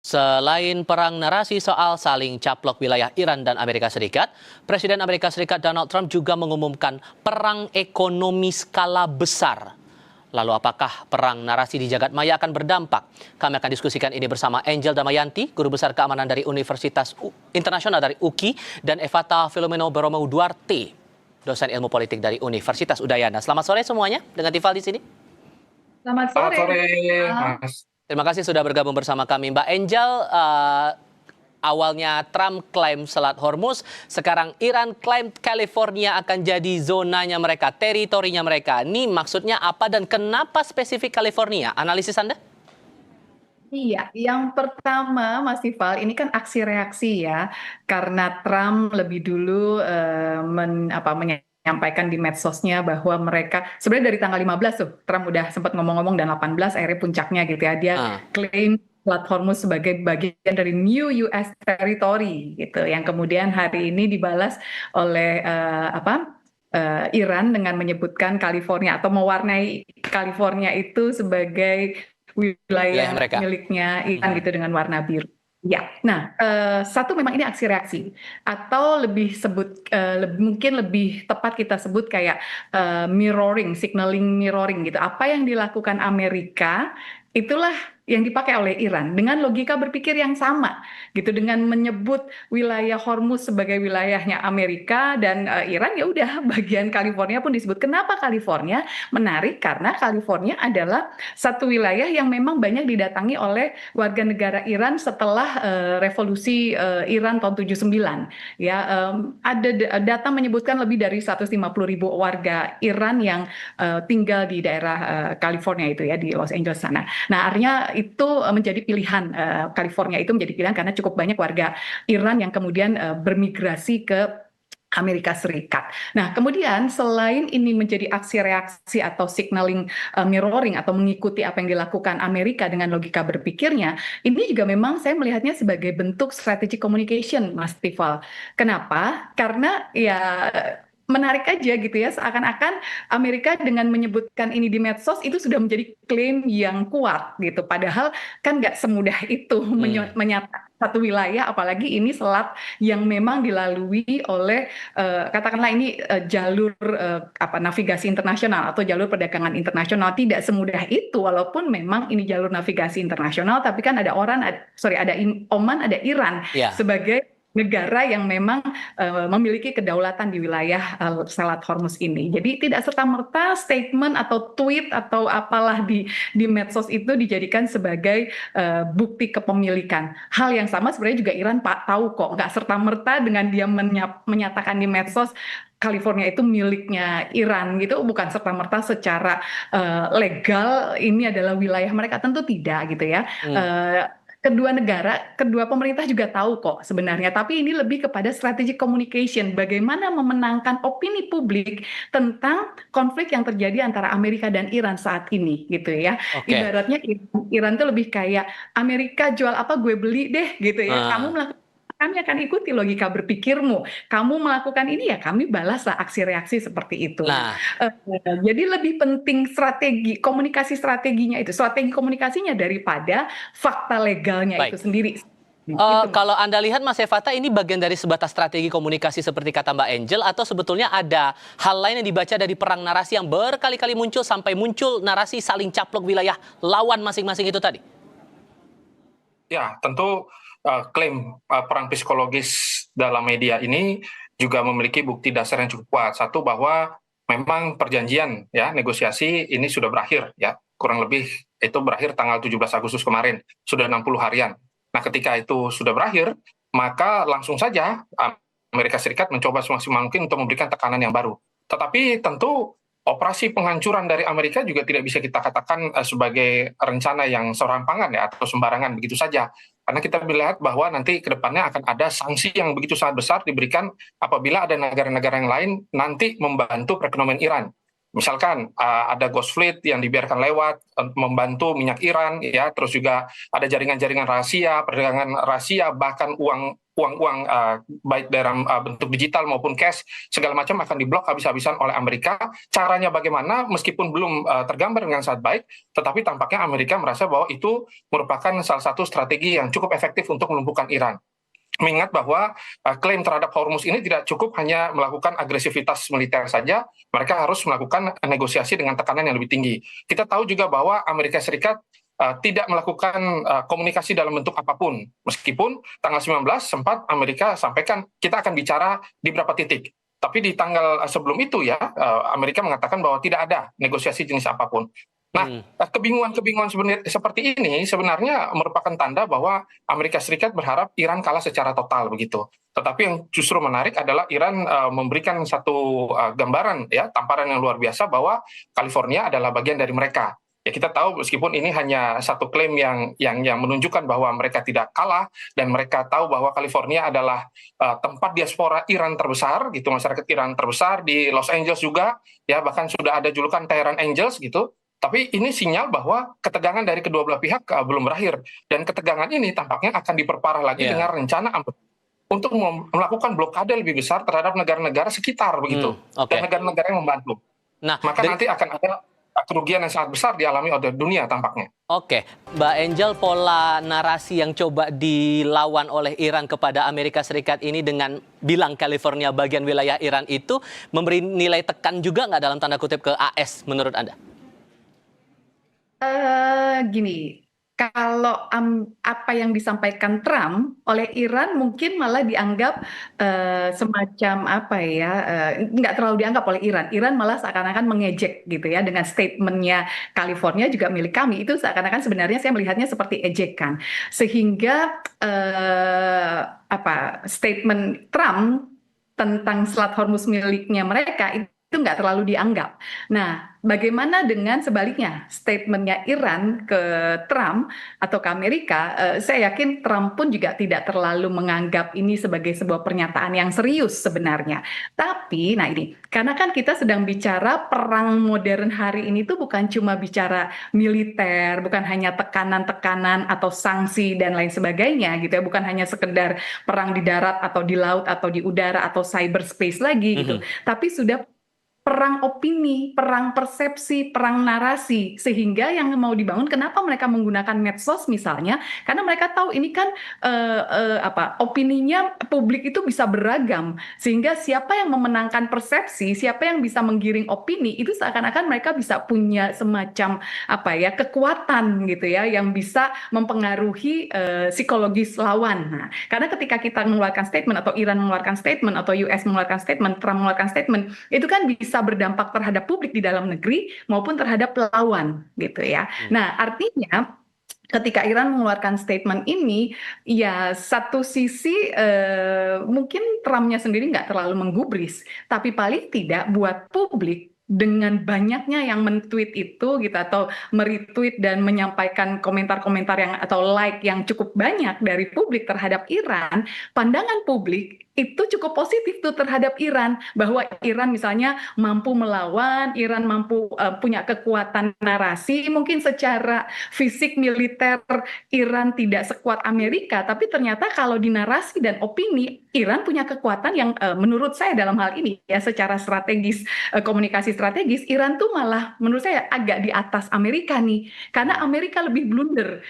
Selain perang narasi soal saling caplok wilayah Iran dan Amerika Serikat, Presiden Amerika Serikat Donald Trump juga mengumumkan perang ekonomi skala besar. Lalu apakah perang narasi di jagat maya akan berdampak? Kami akan diskusikan ini bersama Angel Damayanti, Guru Besar Keamanan dari Universitas Internasional dari UKI, dan Evata Filomeno Boromeu Duarte, dosen ilmu politik dari Universitas Udayana. Selamat sore semuanya, dengan Tifal di sini. Selamat Selamat sore, sore, Mas. Terima kasih sudah bergabung bersama kami. Mbak Angel, awalnya Trump klaim Selat Hormuz, sekarang Iran klaim California akan jadi zonanya mereka, teritorinya mereka. Ini maksudnya apa dan kenapa spesifik California? Analisis Anda? Iya, yang pertama Mas Tifal, ini kan aksi reaksi ya, karena Trump lebih dulu menyampaikan di medsosnya bahwa mereka sebenarnya dari tanggal 15 tuh Trump udah sempat ngomong-ngomong, dan 18 akhirnya puncaknya gitu ya, dia klaim Selat Hormuz sebagai bagian dari new US territory gitu, yang kemudian hari ini dibalas oleh Iran dengan menyebutkan California atau mewarnai California itu sebagai wilayah mereka, miliknya Iran gitu dengan warna biru. Ya, nah satu memang ini aksi reaksi, atau mungkin lebih tepat kita sebut kayak mirroring, signaling mirroring gitu. Apa yang dilakukan Amerika itulah yang dipakai oleh Iran dengan logika berpikir yang sama gitu, dengan menyebut wilayah Hormuz sebagai wilayahnya Amerika, dan Iran ya udah bagian California pun disebut. Kenapa California? Menarik karena California adalah satu wilayah yang memang banyak didatangi oleh warga negara Iran setelah revolusi Iran tahun 79 ya. Ada data menyebutkan lebih dari 150.000 warga Iran yang tinggal di daerah California itu ya, di Los Angeles sana. Nah, artinya itu menjadi pilihan, California itu menjadi pilihan karena cukup banyak warga Iran yang kemudian bermigrasi ke Amerika Serikat. Nah, kemudian selain ini menjadi aksi reaksi atau signaling mirroring atau mengikuti apa yang dilakukan Amerika dengan logika berpikirnya, ini juga memang saya melihatnya sebagai bentuk strategic communication, Mas Tifal. Kenapa? Karena ya menarik aja gitu ya, seakan-akan Amerika dengan menyebutkan ini di medsos itu sudah menjadi klaim yang kuat gitu, padahal kan nggak semudah itu menyatakan satu wilayah, apalagi ini selat yang memang dilalui oleh katakanlah ini jalur navigasi internasional atau jalur perdagangan internasional. Tidak semudah itu, walaupun memang ini jalur navigasi internasional, tapi kan ada Oman, ada Iran sebagai negara yang memang memiliki kedaulatan di wilayah Selat Hormuz ini. Jadi tidak serta-merta statement atau tweet atau apalah di medsos itu dijadikan sebagai bukti kepemilikan. Hal yang sama sebenarnya juga Iran tahu kok, nggak serta-merta dengan dia menyatakan di medsos California itu miliknya Iran gitu, bukan serta-merta secara legal ini adalah wilayah mereka, tentu tidak gitu ya. Kedua pemerintah juga tahu kok sebenarnya, tapi ini lebih kepada strategic communication, bagaimana memenangkan opini publik tentang konflik yang terjadi antara Amerika dan Iran saat ini gitu ya. Ibaratnya Iran itu lebih kayak Amerika jual apa gue beli deh gitu ya, kamu melakukan, kami akan ikuti logika berpikirmu. Kamu melakukan ini ya kami balaslah aksi reaksi seperti itu. Jadi lebih penting strategi strateginya itu, strategi komunikasinya daripada fakta legalnya itu sendiri. Kalau Anda lihat Mas Evata, ini bagian dari sebatas strategi komunikasi seperti kata Mbak Angel, atau sebetulnya ada hal lain yang dibaca dari perang narasi yang berkali-kali muncul sampai muncul narasi saling caplok wilayah lawan masing-masing itu tadi? Ya, tentu klaim perang psikologis dalam media ini juga memiliki bukti dasar yang cukup kuat. Satu, bahwa memang perjanjian ya negosiasi ini sudah berakhir ya, kurang lebih itu berakhir tanggal 17 Agustus kemarin, sudah 60 harian. Nah, ketika itu sudah berakhir, maka langsung saja Amerika Serikat mencoba semaksimal mungkin untuk memberikan tekanan yang baru. Tetapi tentu operasi penghancuran dari Amerika juga tidak bisa kita katakan sebagai rencana yang serampangan ya, atau sembarangan begitu saja. Karena kita melihat bahwa nanti ke depannya akan ada sanksi yang begitu sangat besar diberikan apabila ada negara-negara yang lain nanti membantu perekonomian Iran. Misalkan ada Ghost Fleet yang dibiarkan lewat membantu minyak Iran ya, terus juga ada jaringan-jaringan rahasia, perdagangan rahasia, bahkan uang uang-uang baik dalam bentuk digital maupun cash segala macam akan diblok habis-habisan oleh Amerika. Caranya bagaimana meskipun belum tergambar dengan sangat baik, tetapi tampaknya Amerika merasa bahwa itu merupakan salah satu strategi yang cukup efektif untuk melumpuhkan Iran. Mengingat bahwa klaim terhadap Hormuz ini tidak cukup hanya melakukan agresivitas militer saja, mereka harus melakukan negosiasi dengan tekanan yang lebih tinggi. Kita tahu juga bahwa Amerika Serikat tidak melakukan komunikasi dalam bentuk apapun. Meskipun tanggal 19 sempat Amerika sampaikan kita akan bicara di beberapa titik. Tapi di tanggal sebelum itu ya, Amerika mengatakan bahwa tidak ada negosiasi jenis apapun. Nah, kebingungan seperti ini sebenarnya merupakan tanda bahwa Amerika Serikat berharap Iran kalah secara total begitu. Tetapi yang justru menarik adalah Iran memberikan satu gambaran ya, tamparan yang luar biasa bahwa California adalah bagian dari mereka. Ya, kita tahu meskipun ini hanya satu klaim yang menunjukkan bahwa mereka tidak kalah dan mereka tahu bahwa California adalah tempat diaspora Iran terbesar gitu, masyarakat Iran terbesar di Los Angeles juga ya, bahkan sudah ada julukan Tehran Angels gitu. Tapi ini sinyal bahwa ketegangan dari kedua belah pihak belum berakhir, dan ketegangan ini tampaknya akan diperparah lagi dengan rencana untuk melakukan blokade lebih besar terhadap negara-negara sekitar begitu, dan negara-negara yang membantu. Nah, maka nanti akan ada kerugian yang sangat besar dialami oleh dunia tampaknya. Oke, Mbak Angel, pola narasi yang coba dilawan oleh Iran kepada Amerika Serikat ini dengan bilang California bagian wilayah Iran itu memberi nilai tekan juga nggak dalam tanda kutip ke AS menurut Anda? Gini, kalau apa yang disampaikan Trump oleh Iran mungkin malah dianggap semacam apa ya, nggak terlalu dianggap oleh Iran. Iran malah seakan-akan mengejek gitu ya, dengan statementnya California juga milik kami. Itu seakan-akan sebenarnya saya melihatnya seperti ejekan. Sehingga statement Trump tentang Selat Hormuz miliknya mereka itu nggak terlalu dianggap. Nah, bagaimana dengan sebaliknya statementnya Iran ke Trump atau ke Amerika? Saya yakin Trump pun juga tidak terlalu menganggap ini sebagai sebuah pernyataan yang serius sebenarnya. Tapi, nah ini, karena kan kita sedang bicara perang modern hari ini tuh bukan cuma bicara militer, bukan hanya tekanan-tekanan atau sanksi dan lain sebagainya gitu ya, bukan hanya sekedar perang di darat atau di laut atau di udara atau cyberspace lagi gitu, tapi sudah perang opini, perang persepsi, perang narasi, sehingga yang mau dibangun, kenapa mereka menggunakan medsos misalnya, karena mereka tahu ini kan opininya publik itu bisa beragam, sehingga siapa yang memenangkan persepsi, siapa yang bisa menggiring opini, itu seakan-akan mereka bisa punya semacam kekuatan gitu ya, yang bisa mempengaruhi psikologis lawan. Nah, karena ketika kita mengeluarkan statement atau Iran mengeluarkan statement atau US mengeluarkan statement, Trump mengeluarkan statement, itu kan bisa berdampak terhadap publik di dalam negeri maupun terhadap lawan gitu ya. Nah, artinya ketika Iran mengeluarkan statement ini, ya satu sisi mungkin Trumpnya sendiri nggak terlalu menggubris, tapi paling tidak buat publik dengan banyaknya yang men-tweet itu gitu atau meretweet dan menyampaikan komentar-komentar yang atau like yang cukup banyak dari publik terhadap Iran, pandangan publik itu cukup positif tuh terhadap Iran, bahwa Iran misalnya mampu melawan, Iran mampu punya kekuatan narasi, mungkin secara fisik militer Iran tidak sekuat Amerika, tapi ternyata kalau di narasi dan opini Iran punya kekuatan yang menurut saya dalam hal ini ya secara strategis, komunikasi strategis, Iran tuh malah menurut saya agak di atas Amerika nih, karena Amerika lebih blunder.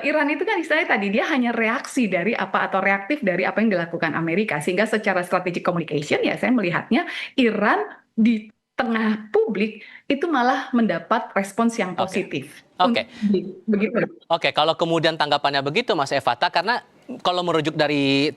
Iran itu kan istilahnya tadi dia hanya reaksi dari apa atau reaktif dari apa yang dilakukan Amerika, sehingga secara strategic communication ya saya melihatnya Iran di tengah publik itu malah mendapat respons yang positif. Oke. Begitu. Oke, kalau kemudian tanggapannya begitu Mas Evata, karena kalau merujuk dari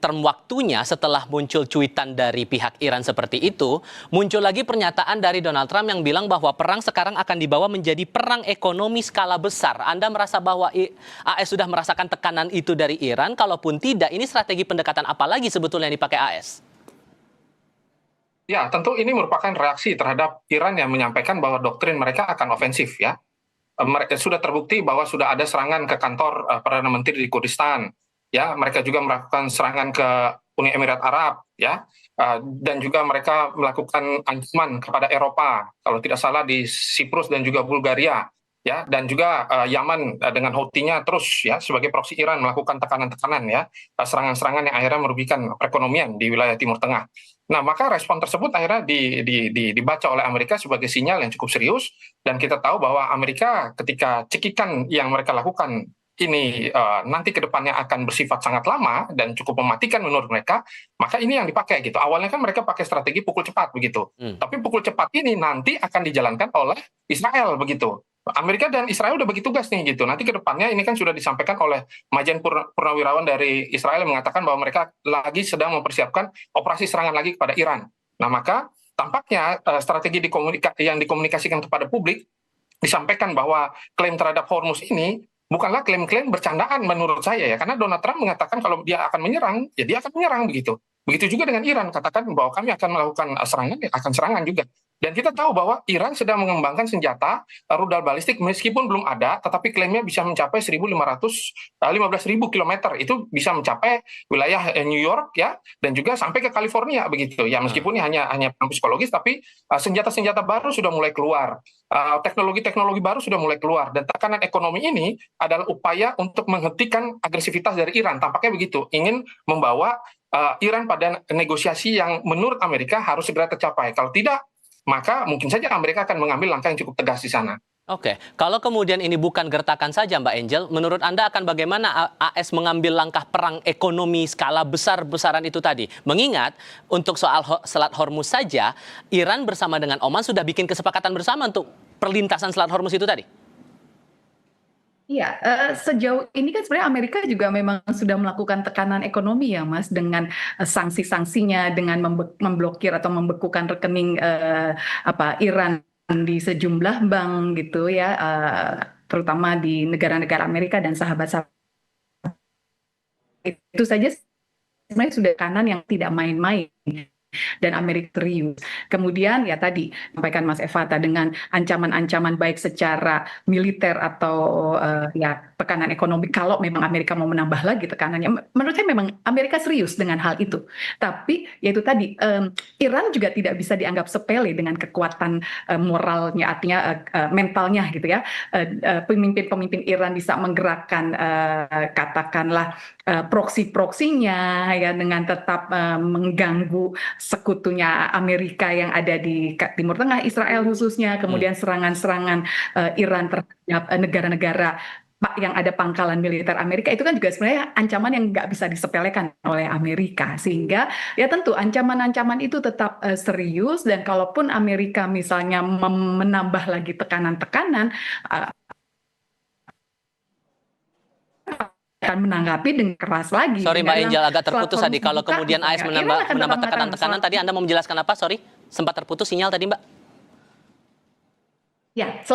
term waktunya setelah muncul cuitan dari pihak Iran seperti itu, muncul lagi pernyataan dari Donald Trump yang bilang bahwa perang sekarang akan dibawa menjadi perang ekonomi skala besar. Anda merasa bahwa AS sudah merasakan tekanan itu dari Iran? Kalaupun tidak, ini strategi pendekatan apa lagi sebetulnya yang dipakai AS? Ya, tentu ini merupakan reaksi terhadap Iran yang menyampaikan bahwa doktrin mereka akan ofensif ya. Mereka sudah terbukti bahwa sudah ada serangan ke kantor Perdana Menteri di Kurdistan. Ya, mereka juga melakukan serangan ke Uni Emirat Arab, ya, dan juga mereka melakukan ancaman kepada Eropa, kalau tidak salah di Siprus dan juga Bulgaria. ya, dan juga Yaman dengan Houthi-nya terus ya sebagai proksi Iran melakukan tekanan-tekanan ya, serangan-serangan yang akhirnya merugikan perekonomian di wilayah Timur Tengah. Nah, maka respon tersebut akhirnya dibaca oleh Amerika sebagai sinyal yang cukup serius, dan kita tahu bahwa Amerika ketika cekikan yang mereka lakukan ini nanti ke depannya akan bersifat sangat lama dan cukup mematikan menurut mereka, maka ini yang dipakai gitu. Awalnya kan mereka pakai strategi pukul cepat begitu. Tapi pukul cepat ini nanti akan dijalankan oleh Israel begitu. Amerika dan Israel udah bagi tugas nih gitu. Nanti ke depannya ini kan sudah disampaikan oleh Majen Purnawirawan dari Israel yang mengatakan bahwa mereka lagi sedang mempersiapkan operasi serangan lagi kepada Iran. Nah, maka tampaknya strategi yang dikomunikasikan kepada publik disampaikan bahwa klaim terhadap Hormuz ini bukanlah klaim-klaim bercandaan menurut saya ya, karena Donald Trump mengatakan kalau dia akan menyerang, ya dia akan menyerang begitu. Begitu juga dengan Iran, katakan bahwa kami akan melakukan serangan, ya akan serangan juga. Dan kita tahu bahwa Iran sedang mengembangkan senjata rudal balistik meskipun belum ada, tetapi klaimnya bisa mencapai 15.000 kilometer. Itu bisa mencapai wilayah New York ya, dan juga sampai ke California begitu. Ya meskipun ini hanya psikologis, tapi senjata-senjata baru sudah mulai keluar. Teknologi-teknologi baru sudah mulai keluar, dan tekanan ekonomi ini adalah upaya untuk menghentikan agresivitas dari Iran. Tampaknya begitu, ingin membawa Iran pada negosiasi yang menurut Amerika harus segera tercapai. Kalau tidak, maka mungkin saja Amerika akan mengambil langkah yang cukup tegas di sana. Oke, kalau kemudian ini bukan gertakan saja Mbak Angel, menurut Anda akan bagaimana AS mengambil langkah perang ekonomi skala besar-besaran itu tadi? Mengingat untuk soal Selat Hormuz saja, Iran bersama dengan Oman sudah bikin kesepakatan bersama untuk perlintasan Selat Hormuz itu tadi. Iya, sejauh ini kan sebenarnya Amerika juga memang sudah melakukan tekanan ekonomi ya Mas, dengan sanksi-sanksinya, dengan memblokir atau membekukan rekening Iran di sejumlah bank gitu ya, terutama di negara-negara Amerika dan sahabat-sahabat. Itu saja sebenarnya sudah tekanan yang tidak main-main. Dan Amerika serius. Kemudian ya tadi sampaikan Mas Evata dengan ancaman-ancaman baik secara militer atau ya tekanan ekonomi kalau memang Amerika mau menambah lagi tekanannya. Menurut saya memang Amerika serius dengan hal itu. Tapi yaitu tadi Iran juga tidak bisa dianggap sepele dengan kekuatan moralnya, artinya mentalnya gitu ya. Pemimpin-pemimpin Iran bisa menggerakkan katakanlah proksi-proksinya ya dengan tetap mengganggu sekutunya Amerika yang ada di Timur Tengah, Israel khususnya, kemudian serangan-serangan Iran terhadap negara-negara yang ada pangkalan militer Amerika, itu kan juga sebenarnya ancaman yang nggak bisa disepelekan oleh Amerika. Sehingga ya tentu ancaman-ancaman itu tetap serius, dan kalaupun Amerika misalnya menambah lagi tekanan-tekanan, akan menanggapi dengan keras lagi. Sorry Mbak Angel, agak Selat terputus tadi. Hormuz Kalau dibuka, kemudian AS misalnya, Iran menambah akan tetap mengatakan tekanan-tekanan tadi, Anda mau menjelaskan apa? Sorry, sempat terputus sinyal tadi Mbak. Ya,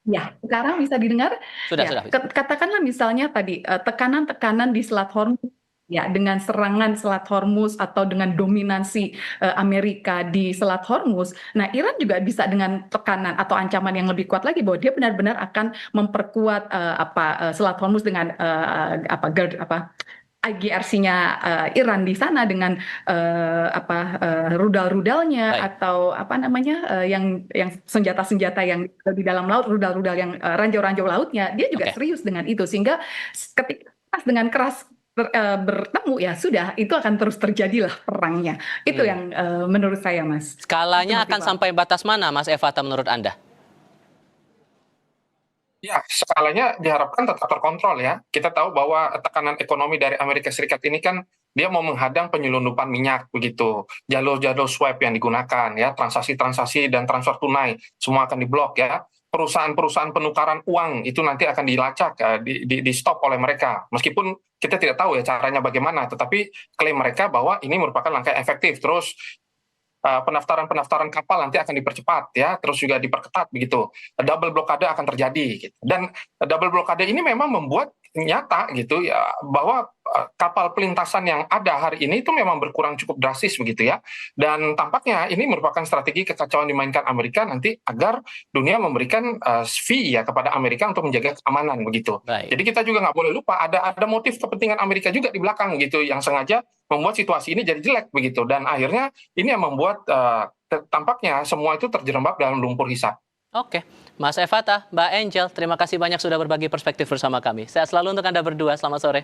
ya, sekarang bisa didengar? Sudah, Ya, sudah. katakanlah misalnya tadi tekanan-tekanan di Selat Hormuz, ya dengan serangan Selat Hormuz atau dengan dominansi Amerika di Selat Hormuz. Nah, Iran juga bisa dengan tekanan atau ancaman yang lebih kuat lagi bahwa dia benar-benar akan memperkuat Selat Hormuz dengan IGRC-nya Iran di sana dengan rudal-rudalnya atau yang senjata-senjata yang di dalam laut, rudal-rudal yang ranjau-ranjau lautnya, dia juga serius dengan itu, sehingga ketika dengan keras bertemu ya sudah, itu akan terus terjadilah perangnya. Itu yang menurut saya Mas. Skalanya akan sampai batas mana Mas Evata menurut Anda? Ya, skalanya diharapkan tetap terkontrol ya. Kita tahu bahwa tekanan ekonomi dari Amerika Serikat ini kan dia mau menghadang penyelundupan minyak begitu. Jalur-jalur swap yang digunakan ya, transaksi-transaksi dan transfer tunai semua akan diblok ya. Perusahaan-perusahaan penukaran uang itu nanti akan dilacak, di stop oleh mereka. Meskipun kita tidak tahu ya caranya bagaimana, tetapi klaim mereka bahwa ini merupakan langkah efektif. Terus pendaftaran kapal nanti akan dipercepat ya, terus juga diperketat begitu. Double blokade akan terjadi gitu. Dan double blokade ini memang membuat nyata gitu ya bahwa kapal pelintasan yang ada hari ini itu memang berkurang cukup drastis begitu ya. Dan tampaknya ini merupakan strategi kekacauan dimainkan Amerika nanti agar dunia memberikan fee ya kepada Amerika untuk menjaga keamanan begitu. Baik. Jadi kita juga nggak boleh lupa ada motif kepentingan Amerika juga di belakang gitu yang sengaja membuat situasi ini jadi jelek begitu, dan akhirnya ini yang membuat tampaknya semua itu terjerembab dalam lumpur hisap. Oke, Mas Evata, Mbak Angel, terima kasih banyak sudah berbagi perspektif bersama kami. Sehat selalu untuk Anda berdua, selamat sore.